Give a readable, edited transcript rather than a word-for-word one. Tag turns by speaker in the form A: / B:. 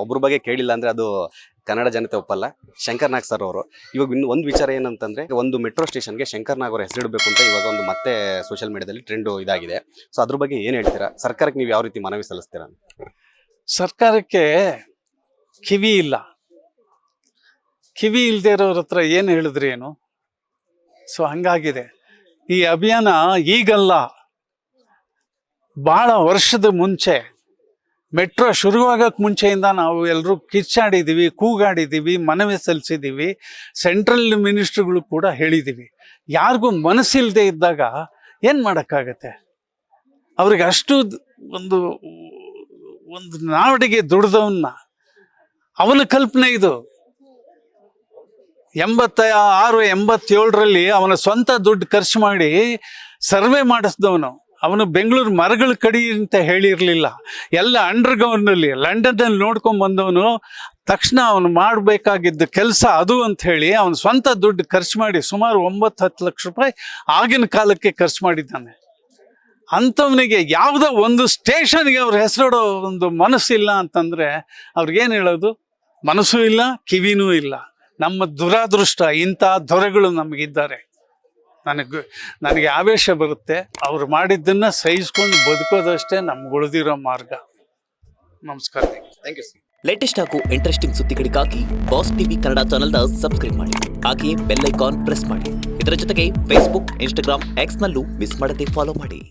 A: ಒಬ್ಬರ ಬಗ್ಗೆ ಕೇಳಿಲ್ಲ ಅಂದ್ರೆ ಅದು ಕನ್ನಡ ಜನತೆ ಒಪ್ಪಲ್ಲ. ಶಂಕರ್ ನಾಗ್ ಸರ್ ಅವರು ಇವಾಗ ಇನ್ನು ಒಂದು ವಿಚಾರ ಏನಂತಂದ್ರೆ, ಒಂದು ಮೆಟ್ರೋ ಸ್ಟೇಷನ್ಗೆ ಶಂಕರ್ ನಾಗ್ ಅವ್ರ ಹೆಸರಿಡಬೇಕು ಅಂತ ಇವಾಗ ಒಂದು ಮತ್ತೆ ಸೋಷಿಯಲ್ ಮೀಡಿಯಾದಲ್ಲಿ ಟ್ರೆಂಡ್ ಇದಾಗಿದೆ. ಸೊ ಅದ್ರ ಬಗ್ಗೆ ಏನ್ ಹೇಳ್ತೀರಾ? ಸರ್ಕಾರಕ್ಕೆ ನೀವು ಯಾವ ರೀತಿ ಮನವಿ ಸಲ್ಲಿಸ್ತೀರಾ?
B: ಸರ್ಕಾರಕ್ಕೆ ಕಿವಿ ಇಲ್ಲ. ಕಿವಿ ಇಲ್ಲದೆ ಇರೋರ ಹತ್ರ ಏನು ಹೇಳಿದ್ರಿ ಏನು? ಸೊ ಹಂಗಾಗಿದೆ ಈ ಅಭಿಯಾನ. ಈಗಲ್ಲ, ಭಾಳ ವರ್ಷದ ಮುಂಚೆ, ಮೆಟ್ರೋ ಶುರುವಾಗಕ್ಕೆ ಮುಂಚೆಯಿಂದ ನಾವು ಎಲ್ಲರೂ ಕಿಚ್ಚಾಡಿದ್ದೀವಿ, ಕೂಗಾಡಿದ್ದೀವಿ, ಮನವಿ ಸಲ್ಲಿಸಿದ್ದೀವಿ, ಸೆಂಟ್ರಲ್ ಮಿನಿಸ್ಟ್ರುಗಳು ಕೂಡ ಹೇಳಿದ್ದೀವಿ. ಯಾರಿಗೂ ಮನಸ್ಸಿಲ್ಲದೆ ಇದ್ದಾಗ ಏನು ಮಾಡೋಕ್ಕಾಗತ್ತೆ? ಅವ್ರಿಗೆ ಅಷ್ಟು ಒಂದು ನಾಡಿಗೆ ದುಡ್ದವನ್ನ, ಅವನ ಕಲ್ಪನೆ ಇದು. 86, 87ರಲ್ಲಿ ಅವನ ಸ್ವಂತ ದುಡ್ಡು ಖರ್ಚು ಮಾಡಿ ಸರ್ವೆ ಮಾಡಿಸಿದವನು. ಅವನು ಬೆಂಗಳೂರು ಮರಗಳು ಕಡಿ ಅಂತ ಹೇಳಿರಲಿಲ್ಲ. ಎಲ್ಲ ಅಂಡರ್ಗ್ರೌಂಡಲ್ಲಿ ಲಂಡನ್ನಲ್ಲಿ ನೋಡ್ಕೊಂಡು ಬಂದವನು. ತಕ್ಷಣ ಅವನು ಮಾಡಬೇಕಾಗಿದ್ದ ಕೆಲಸ ಅದು ಅಂತ ಹೇಳಿ ಅವನು ಸ್ವಂತ ದುಡ್ಡು ಖರ್ಚು ಮಾಡಿ ಸುಮಾರು 9-10 ಲಕ್ಷ ರೂಪಾಯಿ ಆಗಿನ ಕಾಲಕ್ಕೆ ಖರ್ಚು ಮಾಡಿದ್ದಾನೆ. ಅಂಥವನಿಗೆ ಯಾವುದೋ ಒಂದು ಸ್ಟೇಷನ್ಗೆ ಅವ್ರ ಹೆಸರಿಡೋ ಒಂದು ಮನಸ್ಸಿಲ್ಲ ಅಂತಂದರೆ ಅವ್ರಿಗೇನು ಹೇಳೋದು? ಮನಸ್ಸೂ ಇಲ್ಲ, ಕಿವಿನೂ ಇಲ್ಲ. ನಮ್ಮ ದುರಾದೃಷ್ಟ, ಇಂಥ ದೊರೆಗಳು ನಮಗಿದ್ದಾರೆ. ನನಗೆ ಆವೇಶ ಬರುತ್ತೆ. ಅವ್ರು ಮಾಡಿದ್ದನ್ನು ಸಹಿಸ್ಕೊಂಡು ಬದುಕೋದಷ್ಟೇ ನಮ್ಗೆ ಉಳಿದಿರೋ ಮಾರ್ಗ. ನಮಸ್ಕಾರ.
A: Thank you.
C: ಲೇಟೆಸ್ಟ್ ಹಾಗೂ ಇಂಟ್ರೆಸ್ಟಿಂಗ್ ಸುದ್ದಿಗಳಿಗಾಗಿ ಬಾಸ್ ಟಿವಿ ಕನ್ನಡ ಚಾನೆಲ್ನ ಸಬ್ಸ್ಕ್ರೈಬ್ ಮಾಡಿ. ಹಾಗೆಯೇ ಬೆಲ್ ಐಕಾನ್ ಪ್ರೆಸ್ ಮಾಡಿ. ಇದರ ಜೊತೆಗೆ ಫೇಸ್ಬುಕ್, ಇನ್ಸ್ಟಾಗ್ರಾಮ್, ಎಕ್ಸ್ನಲ್ಲೂ ಮಿಸ್ ಮಾಡದೆ ಫಾಲೋ ಮಾಡಿ.